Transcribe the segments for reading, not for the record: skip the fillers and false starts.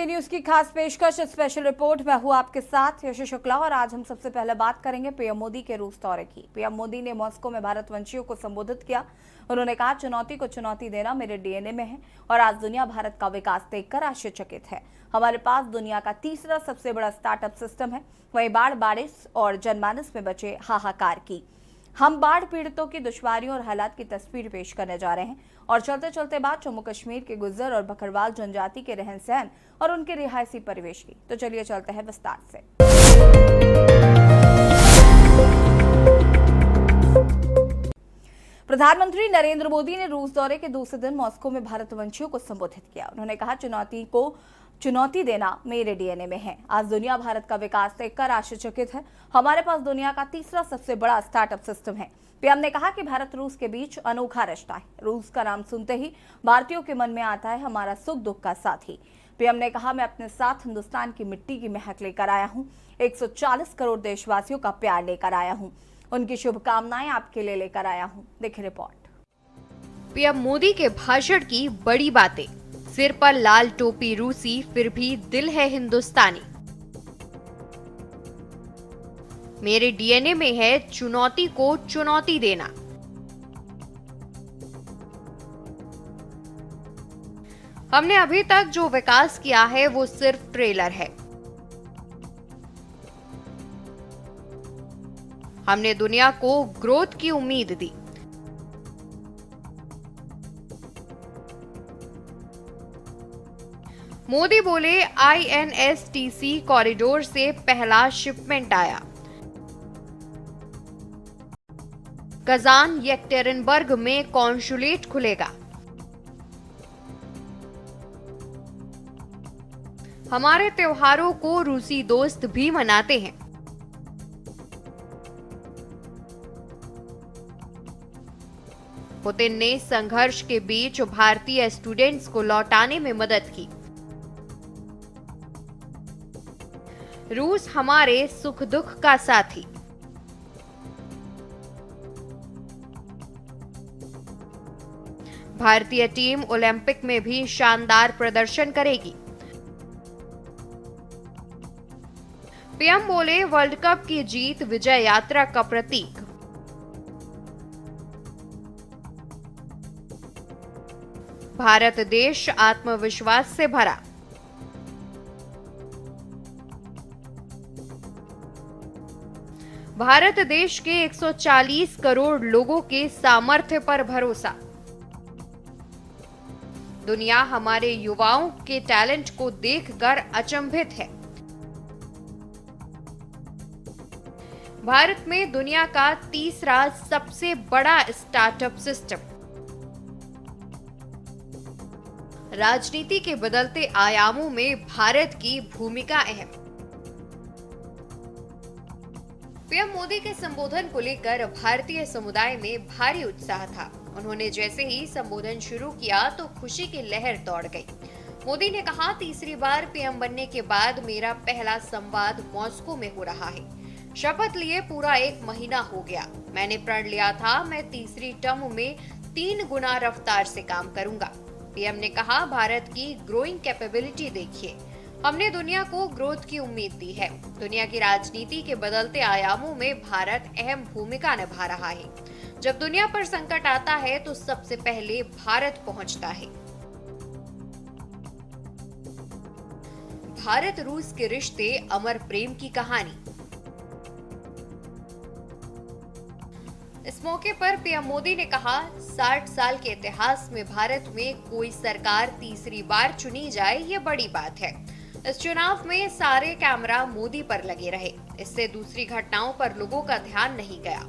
News की खास पेशकश स्पेशल रिपोर्ट। मैं हूं आपके साथ यश शुक्ला और आज हम सबसे पहले बात करेंगे पीएम मोदी के रूस दौरे की। पीएम मोदी ने मॉस्को में भारतवंशियों को संबोधित किया। उन्होंने कहा, चुनौती को चुनौती देना मेरे डीएनए में है और आज दुनिया भारत का विकास देखकर आश्चर्यचकित है। हमारे पास दुनिया का तीसरा सबसे बड़ा स्टार्टअप सिस्टम है। वहीं बाढ़, बारिश और जनमानस में बचे हाहाकार की। हम बाढ़ पीड़ितों की दुश्वारियों और हालात की तस्वीर पेश करने जा रहे हैं और चलते चलते बात जम्मू कश्मीर के गुज्जर और बकरवाल जनजाति के रहन सहन और उनके रिहायशी परिवेश की। तो चलिए चलते हैं विस्तार से। प्रधानमंत्री नरेंद्र मोदी ने रूस दौरे के दूसरे दिन मॉस्को में भारतवंशियों को संबोधित किया। उन्होंने कहा, चुनौती को चुनौती देना मेरे डीएनए में है। आज दुनिया भारत का विकास देखकर आश्चर्यचकित है। हमारे पास दुनिया का तीसरा सबसे बड़ा स्टार्टअप सिस्टम है। पीएम ने कहा कि भारत रूस के बीच अनोखा रिश्ता है। रूस का नाम सुनते ही भारतीयों के मन में आता है हमारा सुख दुख का साथी। पीएम ने कहा, मैं अपने साथ हिंदुस्तान की मिट्टी की महक लेकर आया हूँ। 140 करोड़ देशवासियों का प्यार लेकर आया हूँ। उनकी शुभकामनाएं आपके लिए लेकर आया हूँ। देखिए रिपोर्ट। पीएम मोदी के भाषण की बड़ी बातें। सिर पर लाल टोपी रूसी, फिर भी दिल है हिंदुस्तानी। मेरे डीएनए में है चुनौती को चुनौती देना। हमने अभी तक जो विकास किया है वो सिर्फ ट्रेलर है। हमने दुनिया को ग्रोथ की उम्मीद दी। मोदी बोले, INSTC कॉरिडोर से पहला शिपमेंट आया। कजान येक्टेरिनबर्ग में कॉन्सुलेट खुलेगा। हमारे त्योहारों को रूसी दोस्त भी मनाते हैं। पुतिन ने संघर्ष के बीच भारतीय स्टूडेंट्स को लौटाने में मदद की। रूस हमारे सुख दुख का साथी। भारतीय टीम ओलंपिक में भी शानदार प्रदर्शन करेगी। पीएम बोले, वर्ल्ड कप की जीत विजय यात्रा का प्रतीक। भारत देश आत्मविश्वास से भरा। भारत देश के 140 करोड़ लोगों के सामर्थ्य पर भरोसा। दुनिया हमारे युवाओं के टैलेंट को देखकर अचंभित है। भारत में दुनिया का तीसरा सबसे बड़ा स्टार्टअप सिस्टम। राजनीति के बदलते आयामों में भारत की भूमिका अहम। पीएम मोदी के संबोधन को लेकर भारतीय समुदाय में भारी उत्साह था। उन्होंने जैसे ही संबोधन शुरू किया तो खुशी की लहर दौड़ गई। मोदी ने कहा, तीसरी बार पीएम बनने के बाद मेरा पहला संवाद मॉस्को में हो रहा है। शपथ लिए पूरा 1 महीना हो गया। मैंने प्रण लिया था मैं तीसरी टर्म में 3 गुना रफ्तार से काम करूंगा। पीएम ने कहा, भारत की ग्रोइंग कैपेबिलिटी देखिए। हमने दुनिया को ग्रोथ की उम्मीद दी है। दुनिया की राजनीति के बदलते आयामों में भारत अहम भूमिका निभा रहा है। जब दुनिया पर संकट आता है तो सबसे पहले भारत पहुंचता है। भारत रूस के रिश्ते, अमर प्रेम की कहानी। इस मौके पर पीएम मोदी ने कहा, 60 साल के इतिहास में भारत में कोई सरकार तीसरी बार चुनी जाए, ये बड़ी बात है। इस चुनाव में सारे कैमरा मोदी पर लगे रहे। इससे दूसरी घटनाओं पर लोगों का ध्यान नहीं गया।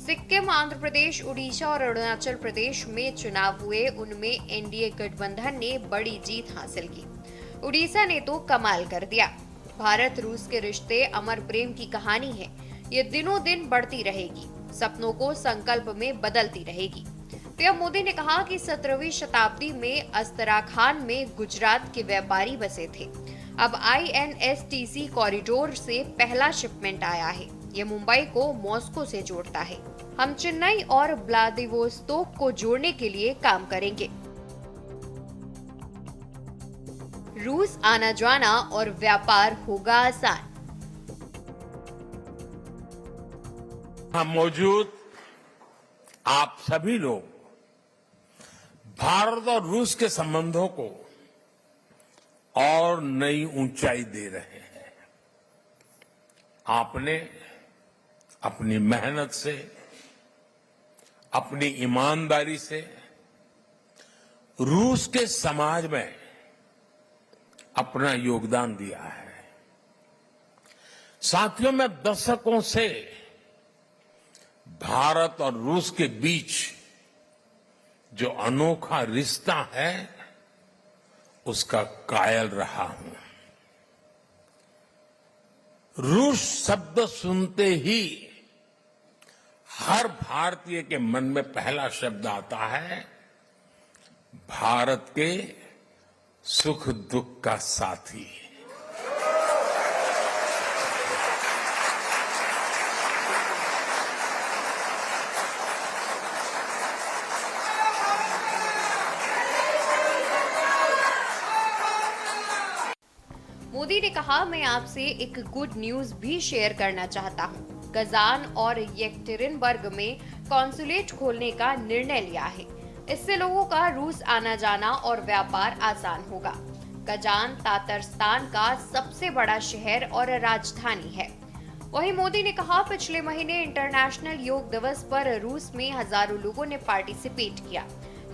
सिक्किम, आंध्र प्रदेश, उड़ीसा और अरुणाचल प्रदेश में चुनाव हुए, उनमें एनडीए गठबंधन ने बड़ी जीत हासिल की। उड़ीसा ने तो कमाल कर दिया। भारत रूस के रिश्ते अमर प्रेम की कहानी है। ये दिनों दिन बढ़ती रहेगी, सपनों को संकल्प में बदलती रहेगी। पीएम मोदी ने कहा कि 17वीं शताब्दी में अस्तराखान में गुजरात के व्यापारी बसे थे। अब INSTC कॉरिडोर से पहला शिपमेंट आया है। ये मुंबई को मॉस्को से जोड़ता है। हम चेन्नई और व्लादिवोस्तोक को जोड़ने के लिए काम करेंगे। रूस आना जाना और व्यापार होगा आसान। यहाँ मौजूद आप सभी लोग भारत और रूस के संबंधों को और नई ऊंचाई दे रहे हैं। आपने अपनी मेहनत से, अपनी ईमानदारी से रूस के समाज में अपना योगदान दिया है। साथियों, मैं दशकों से भारत और रूस के बीच जो अनोखा रिश्ता है उसका कायल रहा हूं। रूस शब्द सुनते ही हर भारतीय के मन में पहला शब्द आता है भारत के सुख दुख का साथी। मोदी ने कहा, मैं आपसे एक गुड न्यूज भी शेयर करना चाहता हूं। कजान और येक्टेरिनबर्ग में कॉन्सुलेट खोलने का निर्णय लिया है। इससे लोगों का रूस आना जाना और व्यापार आसान होगा। कजान तातरस्तान का सबसे बड़ा शहर और राजधानी है। वहीं मोदी ने कहा, पिछले महीने इंटरनेशनल योग दिवस पर रूस में हजारों लोगों ने पार्टिसिपेट किया।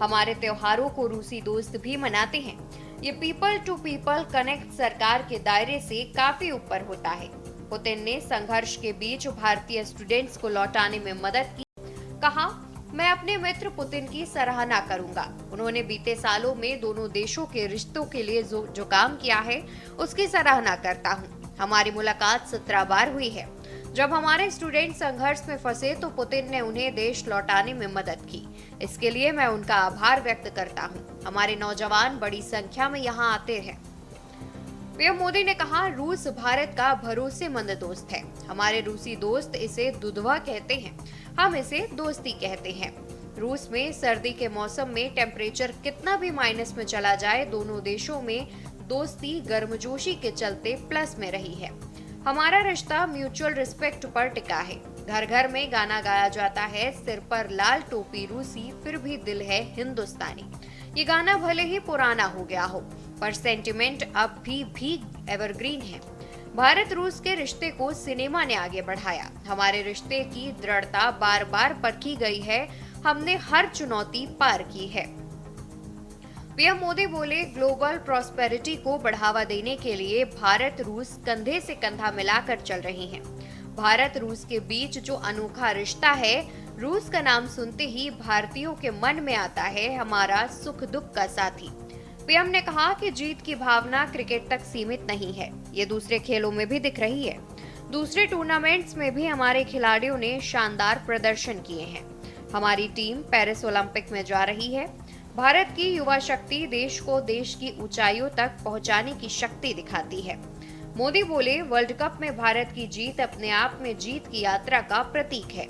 हमारे त्योहारों को रूसी दोस्त भी मनाते हैं। ये पीपल टू पीपल कनेक्ट सरकार के दायरे से काफी ऊपर होता है। पुतिन ने संघर्ष के बीच भारतीय स्टूडेंट्स को लौटाने में मदद की। कहा, मैं अपने मित्र पुतिन की सराहना करूंगा। उन्होंने बीते सालों में दोनों देशों के रिश्तों के लिए जो काम किया है उसकी सराहना करता हूं। हमारी मुलाकात 17 बार हुई है। जब हमारे स्टूडेंट संघर्ष में फंसे तो पुतिन ने उन्हें देश लौटाने में मदद की। इसके लिए मैं उनका आभार व्यक्त करता हूं। हमारे नौजवान बड़ी संख्या में यहाँ आते हैं। पीएम मोदी ने कहा, रूस भारत का भरोसेमंद दोस्त है। हमारे रूसी दोस्त इसे दुधवा कहते हैं, हम इसे दोस्ती कहते हैं। रूस में सर्दी के मौसम में टेम्परेचर कितना भी माइनस में चला जाए, दोनों देशों में दोस्ती गर्मजोशी के चलते प्लस में रही है। हमारा रिश्ता म्यूचुअल रिस्पेक्ट पर टिका है। घर घर में गाना गाया जाता है, सिर पर लाल टोपी रूसी, फिर भी दिल है हिंदुस्तानी। ये गाना भले ही पुराना हो गया हो, पर सेंटिमेंट अब भी एवरग्रीन है। भारत रूस के रिश्ते को सिनेमा ने आगे बढ़ाया। हमारे रिश्ते की दृढ़ता बार बार परखी गई है। हमने हर चुनौती पार की है। पीएम मोदी बोले, ग्लोबल प्रॉस्पेरिटी को बढ़ावा देने के लिए भारत रूस कंधे से कंधा मिलाकर चल रही हैं। भारत रूस के बीच जो अनोखा रिश्ता है, रूस का नाम सुनते ही भारतीयों के मन में आता है हमारा सुख दुख का साथी। पीएम ने कहा कि जीत की भावना क्रिकेट तक सीमित नहीं है, ये दूसरे खेलों में भी दिख रही है। दूसरे टूर्नामेंट्स में भी हमारे खिलाड़ियों ने शानदार प्रदर्शन किए हैं। हमारी टीम पेरिस ओलंपिक में जा रही है। भारत की युवा शक्ति देश को देश की ऊंचाइयों तक पहुंचाने की शक्ति दिखाती है। मोदी बोले, वर्ल्ड कप में भारत की जीत अपने आप में जीत की यात्रा का प्रतीक है।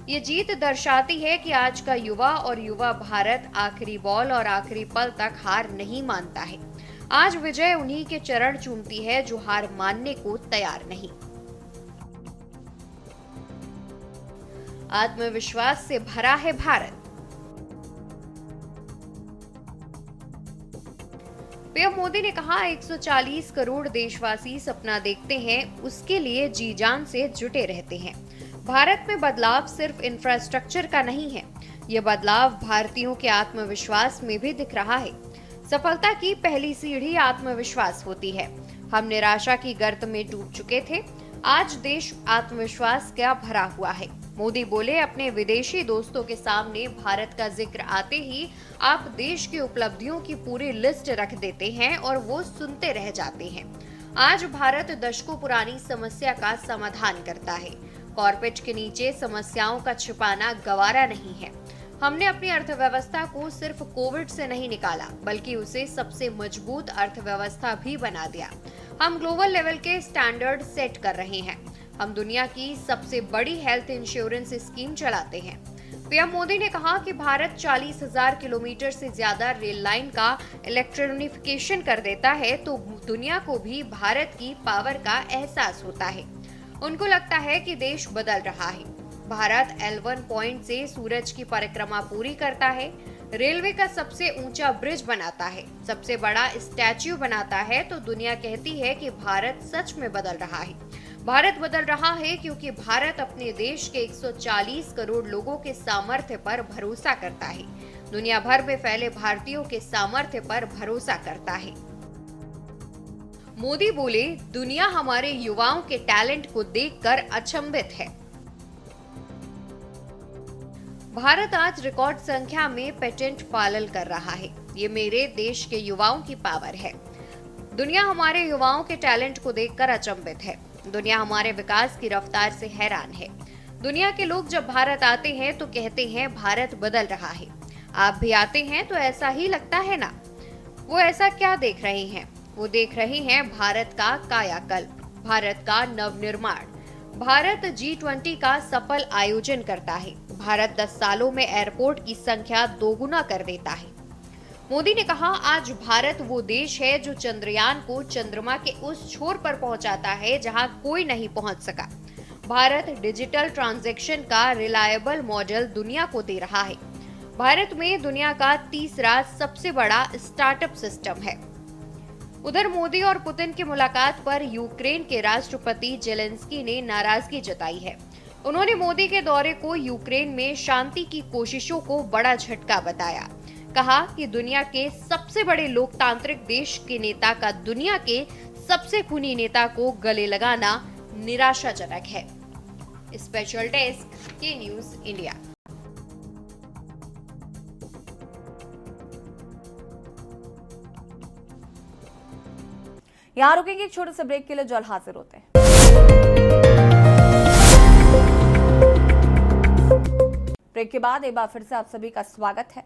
ये जीत दर्शाती है कि आज का युवा और युवा भारत आखिरी बॉल और आखिरी पल तक हार नहीं मानता है। आज विजय उन्हीं के चरण चूमती है जो हार मानने को तैयार नहीं। आत्मविश्वास से भरा है भारत। पीएम मोदी ने कहा, 140 करोड़ देशवासी सपना देखते हैं, उसके लिए जी जान से जुटे रहते हैं। भारत में बदलाव सिर्फ इंफ्रास्ट्रक्चर का नहीं है, ये बदलाव भारतीयों के आत्मविश्वास में भी दिख रहा है। सफलता की पहली सीढ़ी आत्मविश्वास होती है। हम निराशा की गर्त में डूब चुके थे, आज देश आत्मविश्वास का भरा हुआ है। मोदी बोले, अपने विदेशी दोस्तों के सामने भारत का जिक्र आते ही आप देश की उपलब्धियों की पूरी लिस्ट रख देते हैं और वो सुनते रह जाते हैं। आज भारत दशकों पुरानी समस्या का समाधान करता है। कॉर्पोरेट के नीचे समस्याओं का छिपाना गवारा नहीं है। हमने अपनी अर्थव्यवस्था को सिर्फ कोविड से नहीं निकाला, बल्कि उसे सबसे मजबूत अर्थव्यवस्था भी बना दिया। हम ग्लोबल लेवल के स्टैंडर्ड सेट कर रहे हैं। हम दुनिया की सबसे बड़ी हेल्थ इंश्योरेंस स्कीम चलाते हैं। पीएम मोदी ने कहा कि भारत 40,000 किलोमीटर से ज्यादा रेल लाइन का इलेक्ट्रिफिकेशन कर देता है तो दुनिया को भी भारत की पावर का एहसास होता है। उनको लगता है कि देश बदल रहा है। भारत L1 पॉइंट से सूरज की परिक्रमा पूरी करता है, रेलवे का सबसे ऊंचा ब्रिज बनाता है, सबसे बड़ा स्टैच्यू बनाता है, तो दुनिया कहती है कि भारत सच में बदल रहा है। भारत बदल रहा है क्योंकि भारत अपने देश के 140 करोड़ लोगों के सामर्थ्य पर भरोसा करता है, दुनिया भर में फैले भारतीयों के सामर्थ्य पर भरोसा करता है। मोदी बोले, दुनिया हमारे युवाओं के टैलेंट को देखकर अचंभित है। भारत आज रिकॉर्ड संख्या में पेटेंट फाइल कर रहा है। ये मेरे देश के युवाओं की पावर है। दुनिया हमारे युवाओं के टैलेंट को देखकर अचंभित है। दुनिया हमारे विकास की रफ्तार से हैरान है। दुनिया के लोग जब भारत आते हैं तो कहते हैं भारत बदल रहा है। आप भी आते हैं तो ऐसा ही लगता है ना? वो ऐसा क्या देख रहे हैं? वो देख रहे हैं भारत का कायाकल्प, भारत का नवनिर्माण। भारत G20 का सफल आयोजन करता है। भारत 10 सालों में एयरपोर्ट की संख्या दोगुना कर देता है। मोदी ने कहा, आज भारत वो देश है जो चंद्रयान को चंद्रमा के उस छोर पर पहुंचाता है जहां कोई नहीं पहुंच सका। भारत डिजिटल ट्रांजैक्शन का रिलायबल मॉडल दुनिया को दे रहा है। भारत में दुनिया का तीसरा सबसे बड़ा स्टार्टअप सिस्टम है। उधर मोदी और पुतिन की मुलाकात पर यूक्रेन के राष्ट्रपति जेलेंस्की ने नाराजगी जताई है। उन्होंने मोदी के दौरे को यूक्रेन में शांति की कोशिशों को बड़ा झटका बताया। कहा कि दुनिया के सबसे बड़े लोकतांत्रिक देश के नेता का दुनिया के सबसे खूनी नेता को गले लगाना निराशाजनक है। स्पेशल डेस्क के न्यूज इंडिया। यहाँ रुकेंगे एक छोटे से ब्रेक के लिए, जल्द हाजिर होते हैं। ब्रेक के बाद एक बार फिर से आप सभी का स्वागत है।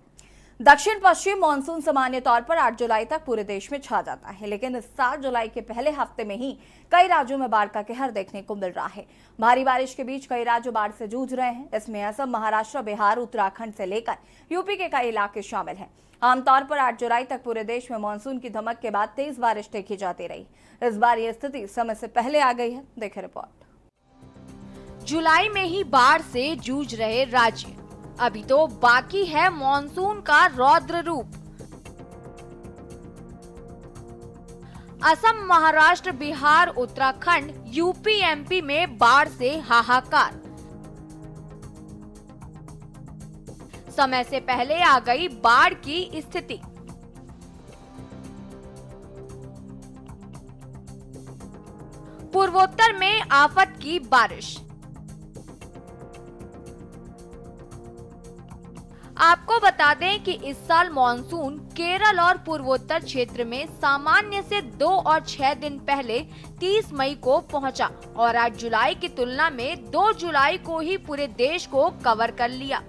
दक्षिण पश्चिम मानसून सामान्य तौर पर 8 जुलाई तक पूरे देश में छा जाता है, लेकिन इस साल जुलाई के पहले हफ्ते में ही कई राज्यों में बाढ़ का कहर देखने को मिल रहा है। भारी बारिश के बीच कई राज्य बाढ़ से जूझ रहे हैं। इसमें असम, महाराष्ट्र, बिहार, उत्तराखंड से लेकर यूपी के कई इलाके शामिल हैं। आमतौर पर 8 जुलाई तक पूरे देश में मानसून की धमक के बाद तेज बारिश देखी जाती रही। इस बार ये स्थिति समय से पहले आ गई है। देखें रिपोर्ट। जुलाई में ही बाढ़ से जूझ रहे राज्य, अभी तो बाकी है मॉनसून का रौद्र रूप। असम, महाराष्ट्र, बिहार, उत्तराखंड, यूपी, एमपी में बाढ़ से हाहाकार। समय से पहले आ गई बाढ़ की स्थिति। पूर्वोत्तर में आफत की बारिश। आपको बता दें कि इस साल मॉनसून केरल और पूर्वोत्तर क्षेत्र में सामान्य से 2 और 6 दिन पहले 30 मई को पहुंचा और 8 जुलाई की तुलना में 2 जुलाई को ही पूरे देश को कवर कर लिया।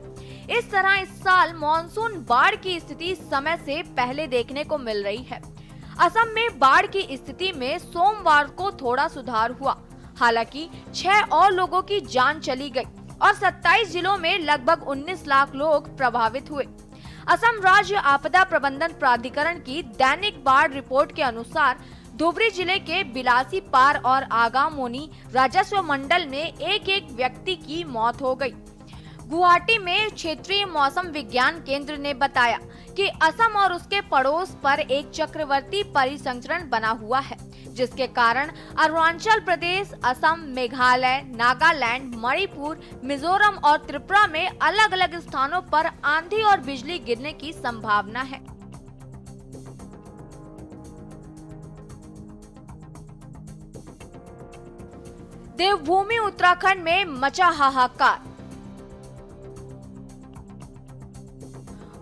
इस तरह इस साल मॉनसून बाढ़ की स्थिति समय से पहले देखने को मिल रही है। असम में बाढ़ की स्थिति में सोमवार को थोड़ा सुधार हुआ। हालांकि 6 और लोगों की जान चली गई और 27 जिलों में लगभग 19 लाख लोग प्रभावित हुए। असम राज्य आपदा प्रबंधन प्राधिकरण की दैनिक बाढ़ रिपोर्ट के अनुसार धुबरी जिले के बिलासी पार और आगामोनी राजस्व मंडल में एक व्यक्ति की मौत हो गई। गुवाहाटी में क्षेत्रीय मौसम विज्ञान केंद्र ने बताया कि असम और उसके पड़ोस पर एक चक्रवर्ती परिसंचरण बना हुआ है, जिसके कारण अरुणाचल प्रदेश, असम, मेघालय, नागालैंड, मणिपुर, मिजोरम और त्रिपुरा में अलग अलग स्थानों पर आंधी और बिजली गिरने की संभावना है। देवभूमि उत्तराखंड में मचा हाहाकार।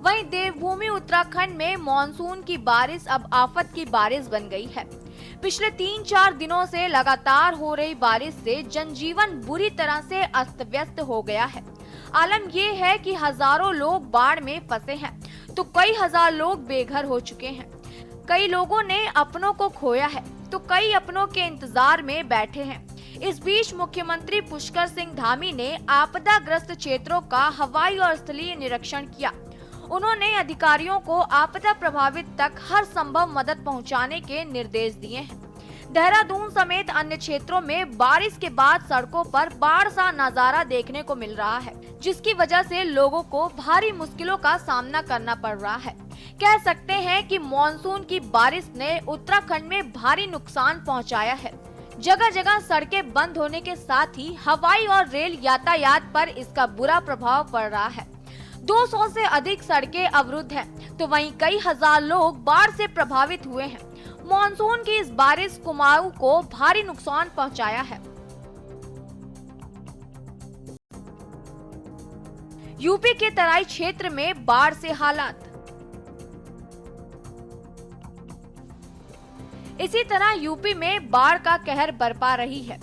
वहीं देवभूमि उत्तराखंड में मानसून की बारिश अब आफत की बारिश बन गई है। पिछले 3-4 दिनों से लगातार हो रही बारिश से जनजीवन बुरी तरह से अस्त व्यस्त हो गया है। आलम ये है कि हजारों लोग बाढ़ में फंसे हैं, तो कई हजार लोग बेघर हो चुके हैं। कई लोगों ने अपनों को खोया है, तो कई अपनों के इंतजार में बैठे हैं। इस बीच मुख्यमंत्री पुष्कर सिंह धामी ने आपदाग्रस्त क्षेत्रों का हवाई और स्थलीय निरीक्षण किया। उन्होंने अधिकारियों को आपदा प्रभावित तक हर संभव मदद पहुंचाने के निर्देश दिए हैं। देहरादून समेत अन्य क्षेत्रों में बारिश के बाद सड़कों पर बाढ़ सा नजारा देखने को मिल रहा है, जिसकी वजह से लोगों को भारी मुश्किलों का सामना करना पड़ रहा है। कह सकते हैं कि मॉनसून की बारिश ने उत्तराखंड में भारी नुकसान पहुंचाया है। जगह जगह सड़कें बंद होने के साथ ही हवाई और रेल यातायात पर इसका बुरा प्रभाव पड़ रहा है। 200 से अधिक सड़कें अवरुद्ध हैं, तो वहीं कई हजार लोग बाढ़ से प्रभावित हुए हैं। मॉनसून की इस बारिश कुमाऊं को भारी नुकसान पहुंचाया है। यूपी के तराई क्षेत्र में बाढ़ से हालात। इसी तरह यूपी में बाढ़ का कहर बरपा रही है।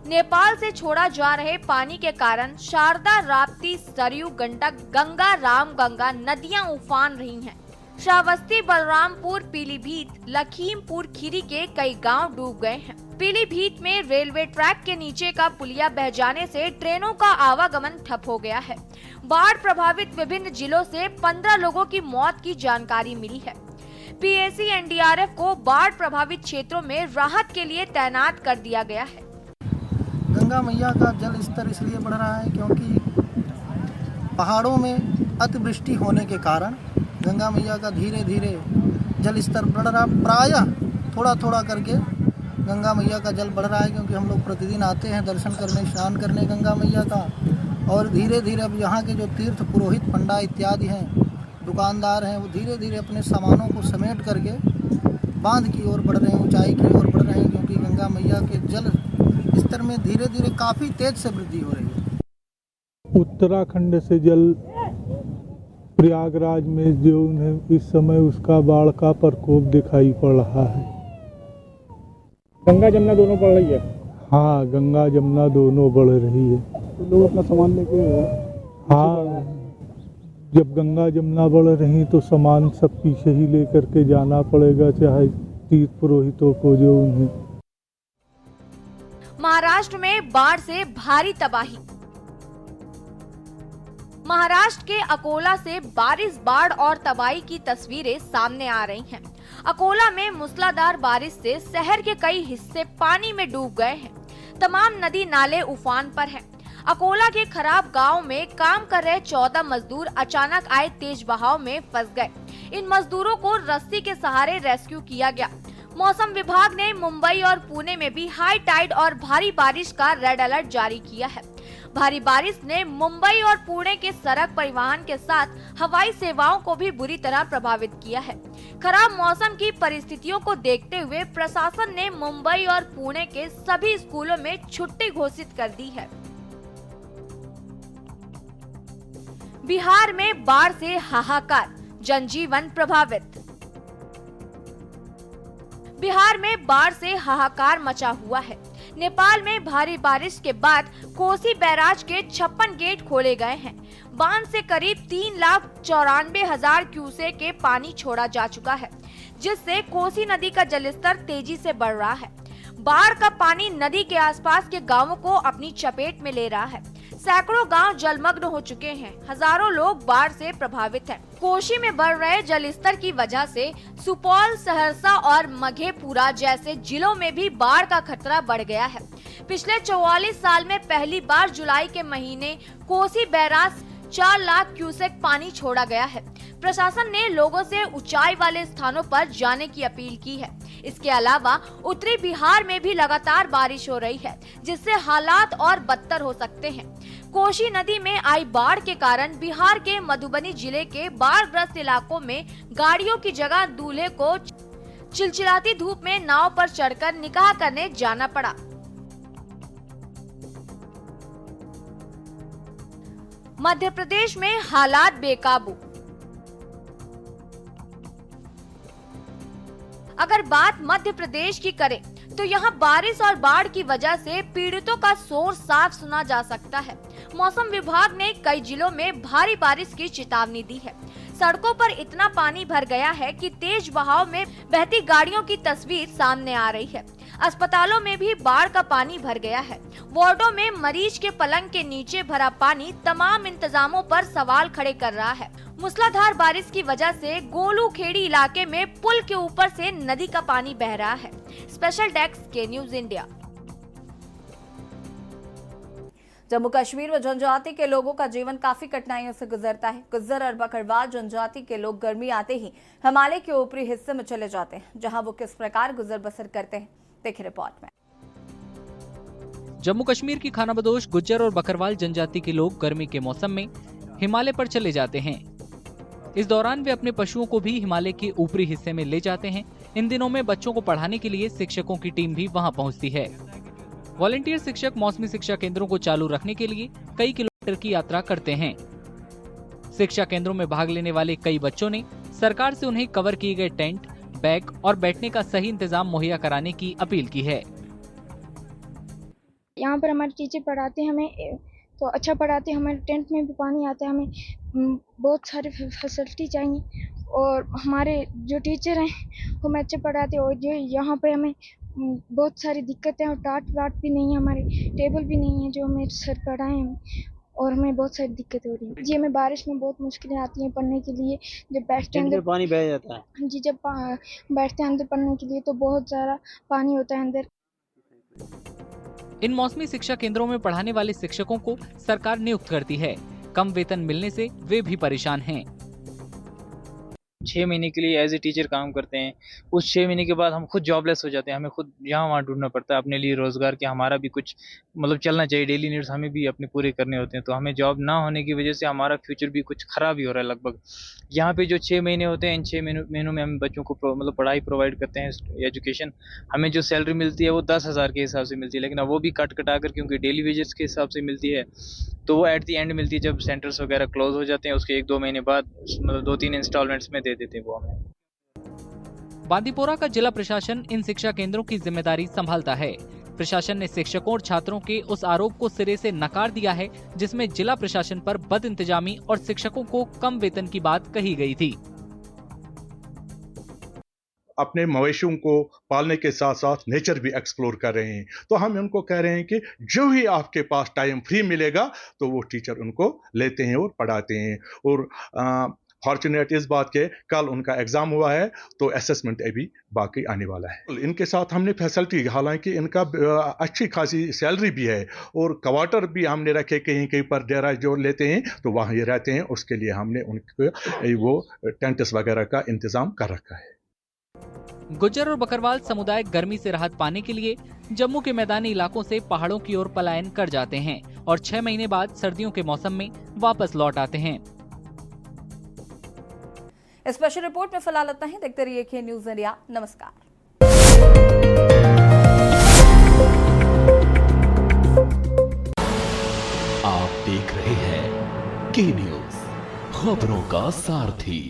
नेपाल से छोड़ा जा रहे पानी के कारण शारदा, राप्ती, सरयू, गंडक, गंगा, रामगंगा नदियां उफान रही हैं। श्रावस्ती, बलरामपुर, पीलीभीत, लखीमपुर खीरी के कई गांव डूब गए हैं। पीलीभीत में रेलवे ट्रैक के नीचे का पुलिया बह जाने से ट्रेनों का आवागमन ठप हो गया है। बाढ़ प्रभावित विभिन्न जिलों से 15 लोगों की मौत की जानकारी मिली है। पीएसी एनडीआरएफ को बाढ़ प्रभावित क्षेत्रों में राहत के लिए तैनात कर दिया गया है। गंगा मैया का जल स्तर इसलिए बढ़ रहा है क्योंकि पहाड़ों में अतिवृष्टि होने के कारण गंगा मैया का धीरे धीरे जल स्तर बढ़ रहा, प्रायः थोड़ा थोड़ा करके गंगा मैया का जल बढ़ रहा है, क्योंकि हम लोग प्रतिदिन आते हैं दर्शन करने, स्नान करने गंगा मैया का। और धीरे धीरे अब यहाँ के जो तीर्थ पुरोहित, पंडा इत्यादि हैं, दुकानदार हैं, वो धीरे धीरे अपने सामानों को समेट करके बांध की ओर बढ़ रहे हैं, ऊंचाई की ओर बढ़ रहे हैं, क्योंकि गंगा मैया के जल स्तर में धीरे धीरे काफ़ी तेज से वृद्धि हो रही है। उत्तराखंड से जल प्रयागराज में जो इस समय उसका बाढ़ का प्रकोप दिखाई पड़ रहा है। गंगा जमुना दोनों बढ़ रही है। हाँ, गंगा जमुना दोनों बढ़ रही है। तो लोग अपना सामान लेके हाँ, जब गंगा जमुना बढ़ रही तो सामान सब पीछे ही लेकर के जाना पड़ेगा, चाहे तीर्थ पुरोहितों को जो उन्हें। महाराष्ट्र में बाढ़ से भारी तबाही। महाराष्ट्र के अकोला से बारिश, बाढ़ और तबाही की तस्वीरें सामने आ रही हैं। अकोला में मूसलाधार बारिश से शहर के कई हिस्से पानी में डूब गए हैं। तमाम नदी नाले उफान पर हैं। अकोला के खराब गांव में काम कर रहे 14 मजदूर अचानक आए तेज बहाव में फंस गए। इन मजदूरों को रस्सी के सहारे रेस्क्यू किया गया। मौसम विभाग ने मुंबई और पुणे में भी हाई टाइड और भारी बारिश का रेड अलर्ट जारी किया है। भारी बारिश ने मुंबई और पुणे के सड़क परिवहन के साथ हवाई सेवाओं को भी बुरी तरह प्रभावित किया है। खराब मौसम की परिस्थितियों को देखते हुए प्रशासन ने मुंबई और पुणे के सभी स्कूलों में छुट्टी घोषित कर दी है। बिहार में बाढ़ से हाहाकार, जनजीवन प्रभावित। बिहार में बाढ़ से हाहाकार मचा हुआ है। नेपाल में भारी बारिश के बाद कोसी बैराज के 56 गेट खोले गए हैं। बांध से करीब 3,94,000 क्यूसेक के पानी छोड़ा जा चुका है, जिससे कोसी नदी का जलस्तर तेजी से बढ़ रहा है। बाढ़ का पानी नदी के आसपास के गांवों को अपनी चपेट में ले रहा है। सैकड़ों गांव जलमग्न हो चुके हैं। हजारों लोग बाढ़ से प्रभावित हैं। कोसी में बढ़ रहे जलस्तर की वजह से सुपौल, सहरसा और मधेपुरा जैसे जिलों में भी बाढ़ का खतरा बढ़ गया है। पिछले 44 साल में पहली बार जुलाई के महीने कोसी बैराज 4 लाख क्यूसेक पानी छोड़ा गया है। प्रशासन ने लोगों से ऊंचाई वाले स्थानों पर जाने की अपील की है। इसके अलावा उत्तरी बिहार में भी लगातार बारिश हो रही है, जिससे हालात और बदतर हो सकते हैं। कोसी नदी में आई बाढ़ के कारण बिहार के मधुबनी जिले के बाढ़ग्रस्त इलाकों में गाड़ियों की जगह दूल्हे को चिलचिलाती धूप में नाव पर चढ़कर निकाह करने जाना पड़ा। मध्य प्रदेश में हालात बेकाबू। अगर बात मध्य प्रदेश की करें तो यहाँ बारिश और बाढ़ की वजह से पीड़ितों का शोर साफ सुना जा सकता है। मौसम विभाग ने कई जिलों में भारी बारिश की चेतावनी दी है। सड़कों पर इतना पानी भर गया है कि तेज बहाव में बहती गाड़ियों की तस्वीर सामने आ रही है। अस्पतालों में भी बाढ़ का पानी भर गया है। वार्डों में मरीज के पलंग के नीचे भरा पानी तमाम इंतजामों पर सवाल खड़े कर रहा है। मूसलाधार बारिश की वजह से गोलू खेड़ी इलाके में पुल के ऊपर से नदी का पानी बह रहा है। स्पेशल डेस्क के न्यूज इंडिया। जम्मू कश्मीर में जनजाति के लोगों का जीवन काफी कठिनाइयों से गुजरता है। गुज्जर और बकरवाल जनजाति के लोग गर्मी आते ही हिमालय के ऊपरी हिस्से में चले जाते हैं, जहां वो किस प्रकार गुजर बसर करते हैं, देखिए रिपोर्ट में। जम्मू कश्मीर की खानाबदोश गुज्जर और बकरवाल जनजाति के लोग गर्मी के मौसम में हिमालय पर चले जाते हैं। इस दौरान वे अपने पशुओं को भी हिमालय के ऊपरी हिस्से में ले जाते हैं। इन दिनों में बच्चों को पढ़ाने के लिए शिक्षकों की टीम भी वहां पहुंचती है। वॉलंटियर शिक्षक मौसमी शिक्षा केंद्रों को चालू रखने के लिए कई किलोमीटर की यात्रा करते हैं। शिक्षा केंद्रों में भाग लेने वाले कई बच्चों ने सरकार से उन्हें कवर किए गए टेंट, बैग और बैठने का सही इंतजाम मुहैया कराने की अपील की है। यहाँ पर हमारे टीचर पढ़ाते हैं, हमें तो अच्छा पढ़ाते हैं। हमारे टेंट में भी पानी आता है, हमें बहुत सारी फैसिलिटी चाहिए और हमारे जो टीचर हैं वो हमें अच्छे पढ़ाते हैं। और जो यहाँ पे हमें बहुत सारी दिक्कतें और टाट वाट भी नहीं है, हमारे टेबल भी नहीं है जो हमें सर पढ़ाए हैं और हमें बहुत सारी दिक्कतें हो रही हैं जी। हमें बारिश में बहुत मुश्किलें आती हैं पढ़ने के लिए। जब बैठते हैं अंदर पानी बह जाता है जी, जब बैठते हैं अंदर पढ़ने के लिए तो बहुत सारा पानी होता है अंदर। इन मौसमी शिक्षा केंद्रों में पढ़ाने वाले शिक्षकों को सरकार नियुक्त करती है। कम वेतन मिलने से वे भी परेशान हैं। 6 महीने के लिए एज ए टीचर काम करते हैं। उस 6 महीने के बाद हम खुद जॉबलेस हो जाते हैं। हमें खुद यहाँ वहाँ ढूंढना पड़ता है अपने लिए रोजगार के। हमारा भी कुछ मतलब चलना चाहिए, डेली नीड्स हमें भी अपने पूरे करने होते हैं। तो हमें जॉब ना होने की वजह से हमारा फ्यूचर भी कुछ खराब ही हो रहा है लगभग। यहाँ पे जो 6 महीने होते हैं, इन 6 महीनों में हम बच्चों को मतलब पढ़ाई प्रोवाइड करते हैं, एजुकेशन। हमें जो सैलरी मिलती है वो 10,000 के हिसाब से मिलती है, लेकिन वो भी कट कटा कर क्योंकि डेली वेजेस के हिसाब से मिलती है तो वो एट दी एंड मिलती है जब सेंटर्स वगैरह क्लोज हो जाते हैं। उसके 1-2 महीने बाद मतलब 2-3 इंस्टॉलमेंट्स में दे देते हैं वो हमें। बांदीपोरा का जिला प्रशासन इन शिक्षा केंद्रों की जिम्मेदारी संभालता है। प्रशासन ने शिक्षकों और छात्रों के उस आरोप को सिरे से नकार दिया है जिसमें जिला प्रशासन पर बदइंतजामी और शिक्षकों को कम वेतन की बात कही गई थी। अपने मवेशियों को पालने के साथ साथ नेचर भी एक्सप्लोर कर रहे हैं। तो हम उनको कह रहे हैं कि जो ही आपके पास टाइम फ्री मिलेगा तो वो टीचर उनको लेते हैं और पढ़ाते हैं। और फॉर्चुनेट इस बात के कल उनका एग्जाम हुआ है तो असेसमेंट अभी बाकी आने वाला है। इनके साथ हमने फैसिलिटी, हालांकि इनका अच्छी खासी सैलरी भी है और क्वार्टर भी हमने रखे, कहीं कहीं पर डेरा जो लेते हैं तो वहाँ ये रहते हैं। उसके लिए हमने उनको वो टेंट्स वगैरह का इंतजाम कर रखा है। गुज्जर और बकरवाल समुदाय गर्मी से राहत पाने के लिए जम्मू के मैदानी इलाकों से पहाड़ों की ओर पलायन कर जाते हैं और 6 महीने बाद सर्दियों के मौसम में वापस लौट आते हैं। स्पेशल रिपोर्ट में फिलहाल इतना ही। देखते रहिए के न्यूज इंडिया। नमस्कार। आप देख रहे हैं के न्यूज, खबरों का सारथी।